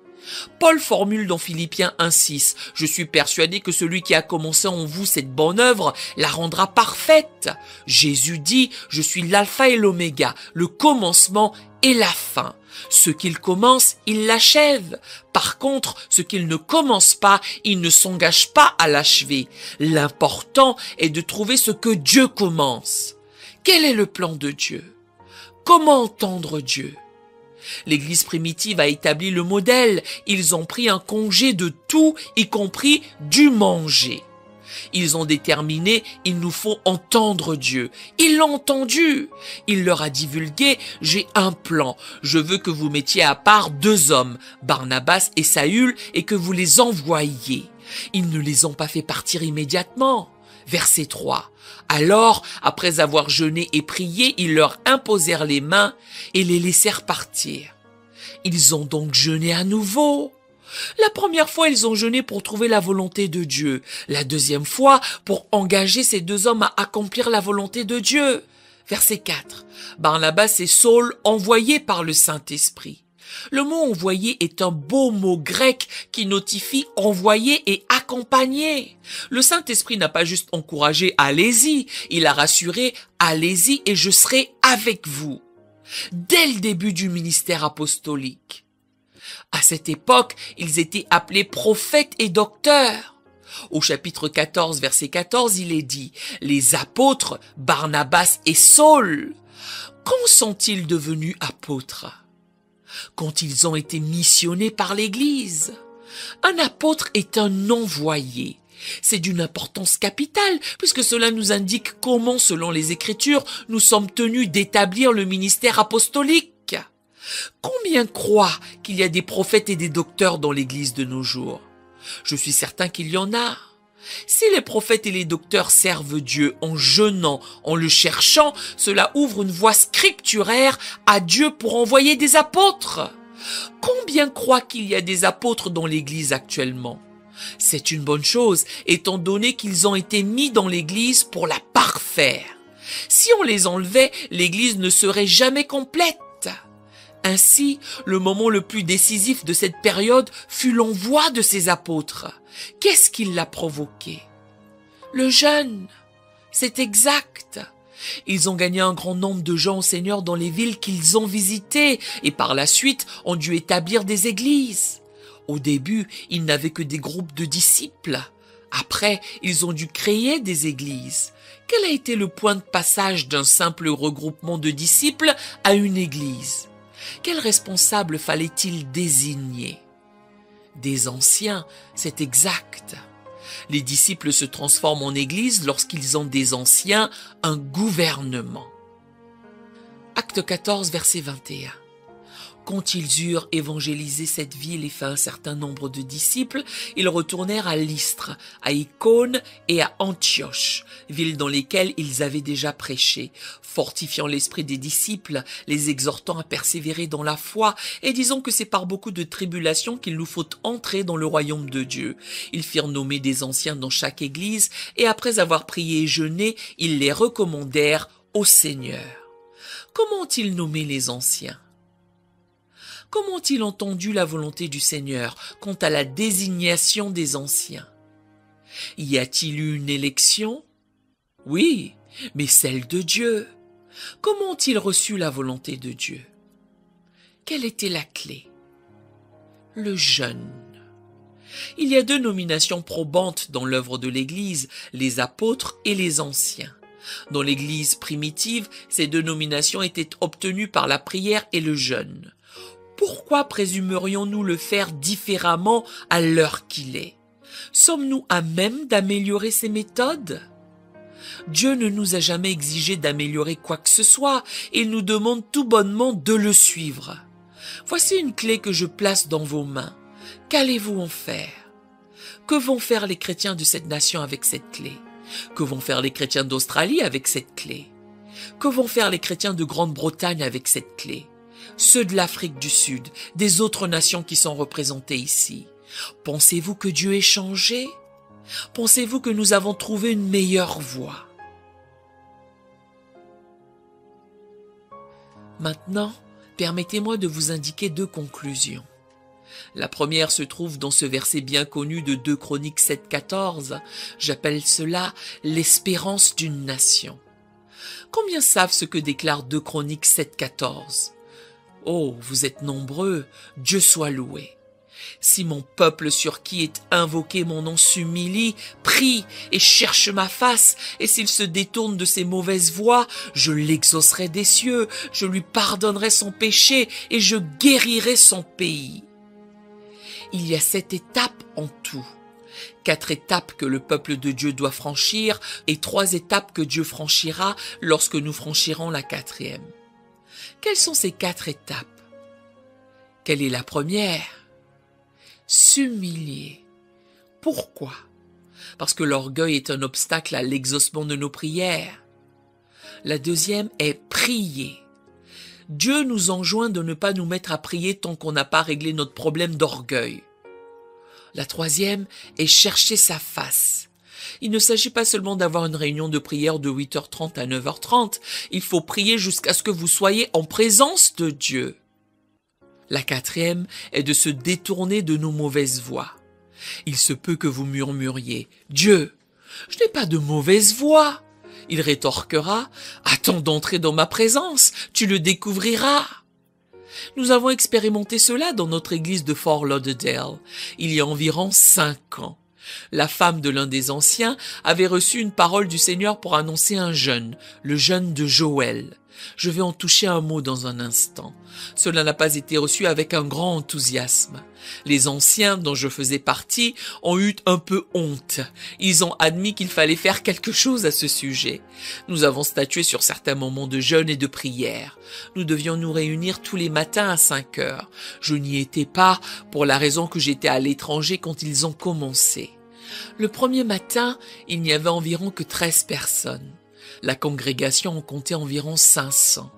Paul formule dans Philippiens 1,6 « Je suis persuadé que celui qui a commencé en vous cette bonne œuvre la rendra parfaite. » Jésus dit « Je suis l'alpha et l'oméga, le commencement et la fin. Ce qu'il commence, il l'achève. Par contre, ce qu'il ne commence pas, il ne s'engage pas à l'achever. L'important est de trouver ce que Dieu commence. » Quel est le plan de Dieu? Comment entendre Dieu? L'Église primitive a établi le modèle. Ils ont pris un congé de tout, y compris du manger. Ils ont déterminé, il nous faut entendre Dieu. Il l'a entendu. Il leur a divulgué, j'ai un plan. Je veux que vous mettiez à part 2 hommes, Barnabas et Saül, et que vous les envoyiez. Ils ne les ont pas fait partir immédiatement. Verset 3. Alors, après avoir jeûné et prié, ils leur imposèrent les mains et les laissèrent partir. Ils ont donc jeûné à nouveau. La première fois, ils ont jeûné pour trouver la volonté de Dieu. La deuxième fois, pour engager ces 2 hommes à accomplir la volonté de Dieu. Verset 4. Barnabas et Saul envoyés par le Saint-Esprit. Le mot envoyer est un beau mot grec qui notifie envoyer et accompagner. Le Saint-Esprit n'a pas juste encouragé allez-y, il a rassuré allez-y et je serai avec vous. Dès le début du ministère apostolique. À cette époque, ils étaient appelés prophètes et docteurs. Au chapitre 14, verset 14, il est dit « Les apôtres, Barnabas et Saul, quand sont-ils devenus apôtres ?» Quand ils ont été missionnés par l'Église. Un apôtre est un envoyé. C'est d'une importance capitale, puisque cela nous indique comment, selon les Écritures, nous sommes tenus d'établir le ministère apostolique. Combien croient qu'il y a des prophètes et des docteurs dans l'Église de nos jours? Je suis certain qu'il y en a. Si les prophètes et les docteurs servent Dieu en jeûnant, en le cherchant, cela ouvre une voie scripturaire à Dieu pour envoyer des apôtres. Combien croient qu'il y a des apôtres dans l'Église actuellement? C'est une bonne chose, étant donné qu'ils ont été mis dans l'Église pour la parfaire. Si on les enlevait, l'Église ne serait jamais complète. Ainsi, le moment le plus décisif de cette période fut l'envoi de ces apôtres. Qu'est-ce qui l'a provoqué? Le jeûne. C'est exact. Ils ont gagné un grand nombre de gens au Seigneur dans les villes qu'ils ont visitées et par la suite ont dû établir des églises. Au début, ils n'avaient que des groupes de disciples. Après, ils ont dû créer des églises. Quel a été le point de passage d'un simple regroupement de disciples à une église? Quel responsable fallait-il désigner? Des anciens, c'est exact. Les disciples se transforment en église lorsqu'ils ont des anciens, un gouvernement. Acte 14, verset 21. Quand ils eurent évangélisé cette ville et fait un certain nombre de disciples, ils retournèrent à Lystre, à Icône et à Antioche, villes dans lesquelles ils avaient déjà prêché, fortifiant l'esprit des disciples, les exhortant à persévérer dans la foi, et disant que c'est par beaucoup de tribulations qu'il nous faut entrer dans le royaume de Dieu. Ils firent nommer des anciens dans chaque église, et après avoir prié et jeûné, ils les recommandèrent au Seigneur. Comment ont-ils nommé les anciens? Comment ont-ils entendu la volonté du Seigneur quant à la désignation des anciens? Y a-t-il eu une élection? Oui, mais celle de Dieu. Comment ont-ils reçu la volonté de Dieu? Quelle était la clé? Le jeûne. Il y a 2 nominations probantes dans l'œuvre de l'Église, les apôtres et les anciens. Dans l'Église primitive, ces 2 nominations étaient obtenues par la prière et le jeûne. Pourquoi présumerions-nous le faire différemment à l'heure qu'il est? Sommes-nous à même d'améliorer ces méthodes? Dieu ne nous a jamais exigé d'améliorer quoi que ce soit, et il nous demande tout bonnement de le suivre. Voici une clé que je place dans vos mains. Qu'allez-vous en faire? Que vont faire les chrétiens de cette nation avec cette clé? Que vont faire les chrétiens d'Australie avec cette clé? Que vont faire les chrétiens de Grande-Bretagne avec cette clé? Ceux de l'Afrique du Sud, des autres nations qui sont représentées ici. Pensez-vous que Dieu ait changé? Pensez-vous que nous avons trouvé une meilleure voie? Maintenant, permettez-moi de vous indiquer 2 conclusions. La première se trouve dans ce verset bien connu de 2 Chroniques 7,14. J'appelle cela l'espérance d'une nation. Combien savent ce que déclare 2 Chroniques 7,14? Oh, vous êtes nombreux, Dieu soit loué. Si mon peuple sur qui est invoqué mon nom s'humilie, prie et cherche ma face, et s'il se détourne de ses mauvaises voies, je l'exaucerai des cieux, je lui pardonnerai son péché et je guérirai son pays. Il y a 7 étapes en tout. 4 étapes que le peuple de Dieu doit franchir et 3 étapes que Dieu franchira lorsque nous franchirons la 4e. Quelles sont ces 4 étapes? Quelle est la première? S'humilier. Pourquoi? Parce que l'orgueil est un obstacle à l'exaucement de nos prières. La deuxième est prier. Dieu nous enjoint de ne pas nous mettre à prier tant qu'on n'a pas réglé notre problème d'orgueil. La troisième est chercher sa face. Il ne s'agit pas seulement d'avoir une réunion de prière de 8h30 à 9h30, il faut prier jusqu'à ce que vous soyez en présence de Dieu. La 4e est de se détourner de nos mauvaises voies. Il se peut que vous murmuriez « Dieu, je n'ai pas de mauvaise voix !» Il rétorquera « Attends d'entrer dans ma présence, tu le découvriras !» Nous avons expérimenté cela dans notre église de Fort Lauderdale, il y a environ 5 ans. La femme de l'un des anciens avait reçu une parole du Seigneur pour annoncer un jeûne, le jeûne de Joël. Je vais en toucher un mot dans un instant. Cela n'a pas été reçu avec un grand enthousiasme. Les anciens dont je faisais partie ont eu un peu honte. Ils ont admis qu'il fallait faire quelque chose à ce sujet. Nous avons statué sur certains moments de jeûne et de prière. Nous devions nous réunir tous les matins à 5 heures. Je n'y étais pas pour la raison que j'étais à l'étranger quand ils ont commencé. Le premier matin, il n'y avait environ que 13 personnes. La congrégation en comptait environ 500.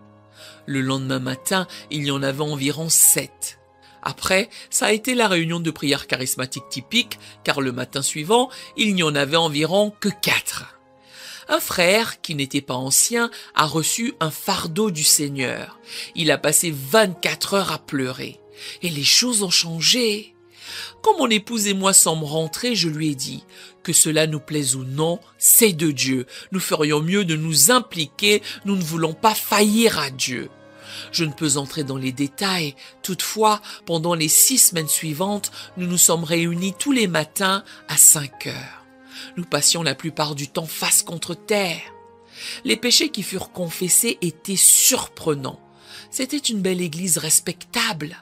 Le lendemain matin, il y en avait environ 7. Après, ça a été la réunion de prière charismatique typique, car le matin suivant, il n'y en avait environ que 4. Un frère, qui n'était pas ancien, a reçu un fardeau du Seigneur. Il a passé 24 heures à pleurer. Et les choses ont changé. Quand mon épouse et moi sommes rentrés, je lui ai dit que cela nous plaise ou non, c'est de Dieu. Nous ferions mieux de nous impliquer, nous ne voulons pas faillir à Dieu. Je ne peux entrer dans les détails. Toutefois, pendant les 6 semaines suivantes, nous nous sommes réunis tous les matins à 5 heures. Nous passions la plupart du temps face contre terre. Les péchés qui furent confessés étaient surprenants. C'était une belle église respectable.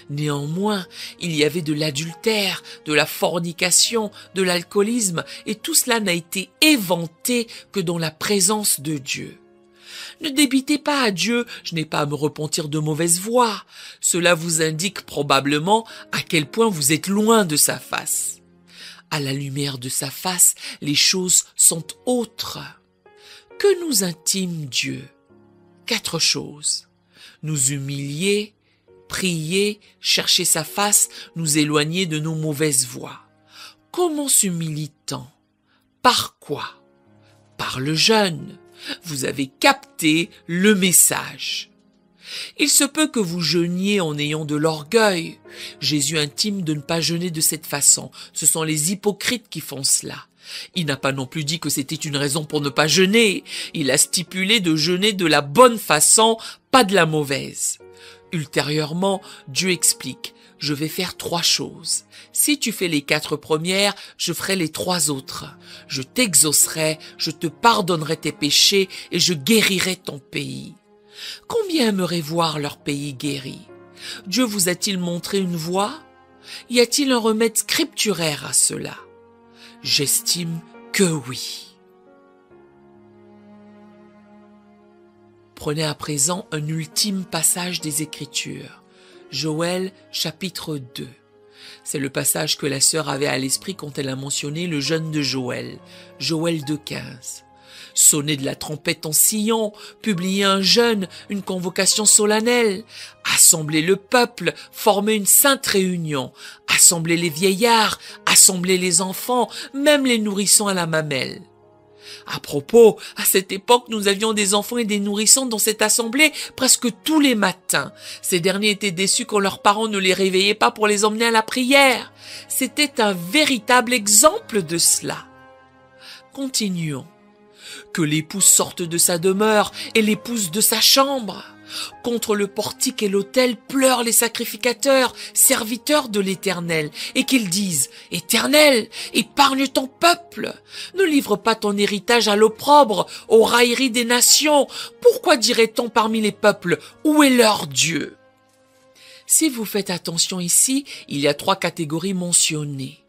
Néanmoins, il y avait de l'adultère, de la fornication, de l'alcoolisme, et tout cela n'a été éventé que dans la présence de Dieu. Ne débitez pas à Dieu, je n'ai pas à me repentir de mauvaise voix. Cela vous indique probablement à quel point vous êtes loin de sa face. À la lumière de sa face, les choses sont autres. Que nous intime Dieu? 4 choses. Nous humilier, prier, chercher sa face, nous éloigner de nos mauvaises voies. Comment s'humilie-t-on? Par quoi? Par le jeûne. Vous avez capté le message. Il se peut que vous jeûniez en ayant de l'orgueil. Jésus intime de ne pas jeûner de cette façon. Ce sont les hypocrites qui font cela. Il n'a pas non plus dit que c'était une raison pour ne pas jeûner. Il a stipulé de jeûner de la bonne façon, pas de la mauvaise. Ultérieurement, Dieu explique, je vais faire 3 choses. Si tu fais les 4 premières, je ferai les 3 autres. Je t'exaucerai, je te pardonnerai tes péchés et je guérirai ton pays. Combien aimeraient voir leur pays guéri? Dieu vous a-t-il montré une voie? Y a-t-il un remède scripturaire à cela? J'estime que oui. Prenez à présent un ultime passage des Écritures. Joël, chapitre 2. C'est le passage que la sœur avait à l'esprit quand elle a mentionné le jeûne de Joël. Joël 2,15. Sonnez de la trompette en Sion, publiez un jeûne, une convocation solennelle, assemblez le peuple, formez une sainte réunion, assemblez les vieillards, assemblez les enfants, même les nourrissons à la mamelle. À propos, à cette époque, nous avions des enfants et des nourrissons dans cette assemblée presque tous les matins. Ces derniers étaient déçus quand leurs parents ne les réveillaient pas pour les emmener à la prière. C'était un véritable exemple de cela. Continuons. Que l'épouse sorte de sa demeure et l'épouse de sa chambre. Contre le portique et l'autel pleurent les sacrificateurs, serviteurs de l'Éternel, et qu'ils disent « Éternel, épargne ton peuple, ne livre pas ton héritage à l'opprobre, aux railleries des nations. Pourquoi dirait-on parmi les peuples, où est leur Dieu ?» Si vous faites attention ici, il y a 3 catégories mentionnées.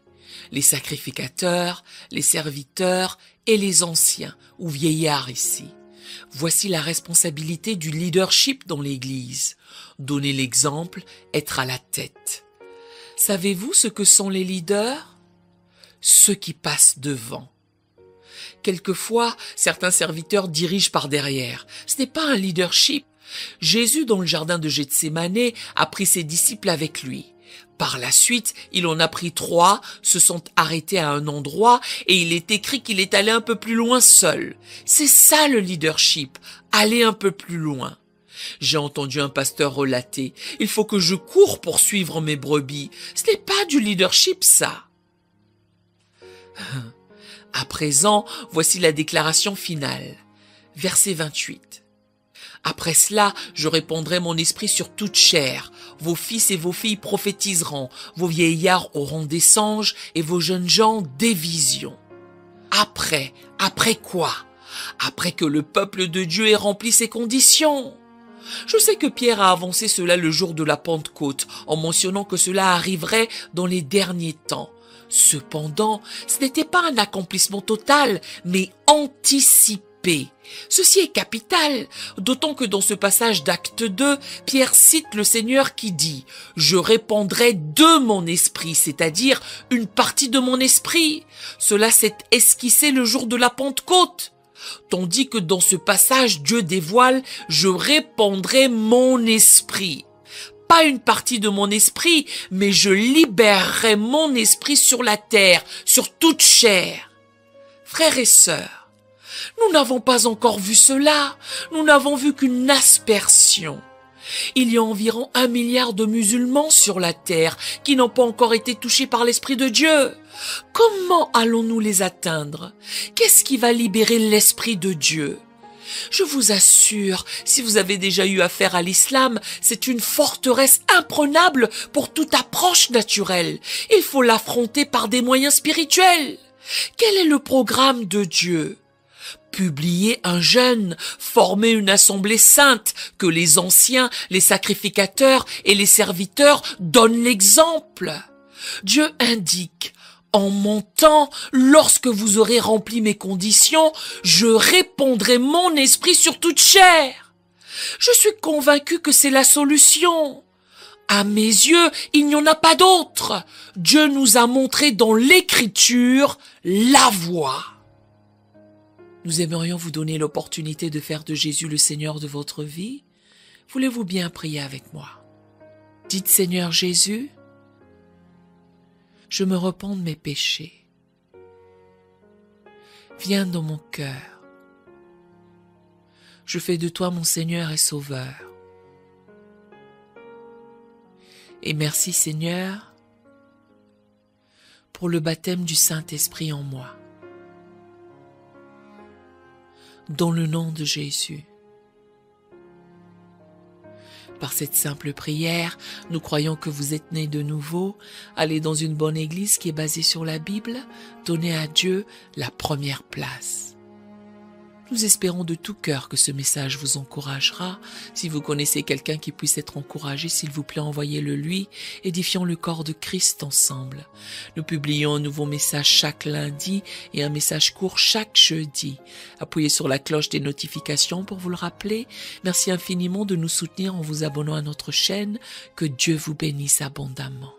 les sacrificateurs, les serviteurs et les anciens ou vieillards ici. Voici la responsabilité du leadership dans l'Église. Donner l'exemple, être à la tête. Savez-vous ce que sont les leaders? Ceux qui passent devant. Quelquefois, certains serviteurs dirigent par derrière. Ce n'est pas un leadership. Jésus, dans le jardin de Gethsémanée, a pris ses disciples avec lui. Par la suite, il en a pris 3, se sont arrêtés à un endroit et il est écrit qu'il est allé un peu plus loin seul. C'est ça le leadership, aller un peu plus loin. J'ai entendu un pasteur relater, il faut que je cours pour suivre mes brebis. Ce n'est pas du leadership, ça. À présent, voici la déclaration finale. Verset 28. Après cela, je répandrai mon esprit sur toute chair. Vos fils et vos filles prophétiseront, vos vieillards auront des songes et vos jeunes gens des visions. Après quoi? Après que le peuple de Dieu ait rempli ses conditions. Je sais que Pierre a avancé cela le jour de la Pentecôte, en mentionnant que cela arriverait dans les derniers temps. Cependant, ce n'était pas un accomplissement total, mais anticipé. Ceci est capital, d'autant que dans ce passage d'Acte 2, Pierre cite le Seigneur qui dit « Je répandrai de mon esprit », c'est-à-dire une partie de mon esprit. Cela s'est esquissé le jour de la Pentecôte. Tandis que dans ce passage, Dieu dévoile « Je répandrai mon esprit ». Pas une partie de mon esprit, mais je libérerai mon esprit sur la terre, sur toute chair. Frères et sœurs, nous n'avons pas encore vu cela, nous n'avons vu qu'une aspersion. Il y a environ 1 milliard de musulmans sur la terre qui n'ont pas encore été touchés par l'Esprit de Dieu. Comment allons-nous les atteindre? Qu'est-ce qui va libérer l'Esprit de Dieu? Je vous assure, si vous avez déjà eu affaire à l'islam, c'est une forteresse imprenable pour toute approche naturelle. Il faut l'affronter par des moyens spirituels. Quel est le programme de Dieu? Publier un jeûne, former une assemblée sainte, que les anciens, les sacrificateurs et les serviteurs donnent l'exemple. Dieu indique: en mon temps, lorsque vous aurez rempli mes conditions, je répandrai mon esprit sur toute chair. Je suis convaincu que c'est la solution. À mes yeux, il n'y en a pas d'autre. Dieu nous a montré dans l'Écriture la voie. Nous aimerions vous donner l'opportunité de faire de Jésus le Seigneur de votre vie. Voulez-vous bien prier avec moi? Dites: Seigneur Jésus, je me repens de mes péchés. Viens dans mon cœur. Je fais de toi mon Seigneur et Sauveur. Et merci Seigneur pour le baptême du Saint-Esprit en moi. Dans le nom de Jésus. Par cette simple prière, nous croyons que vous êtes nés de nouveau. Allez dans une bonne église qui est basée sur la Bible. Donnez à Dieu la première place. Nous espérons de tout cœur que ce message vous encouragera. Si vous connaissez quelqu'un qui puisse être encouragé, s'il vous plaît, envoyez-le lui. Édifions le corps de Christ ensemble. Nous publions un nouveau message chaque lundi et un message court chaque jeudi. Appuyez sur la cloche des notifications pour vous le rappeler. Merci infiniment de nous soutenir en vous abonnant à notre chaîne. Que Dieu vous bénisse abondamment.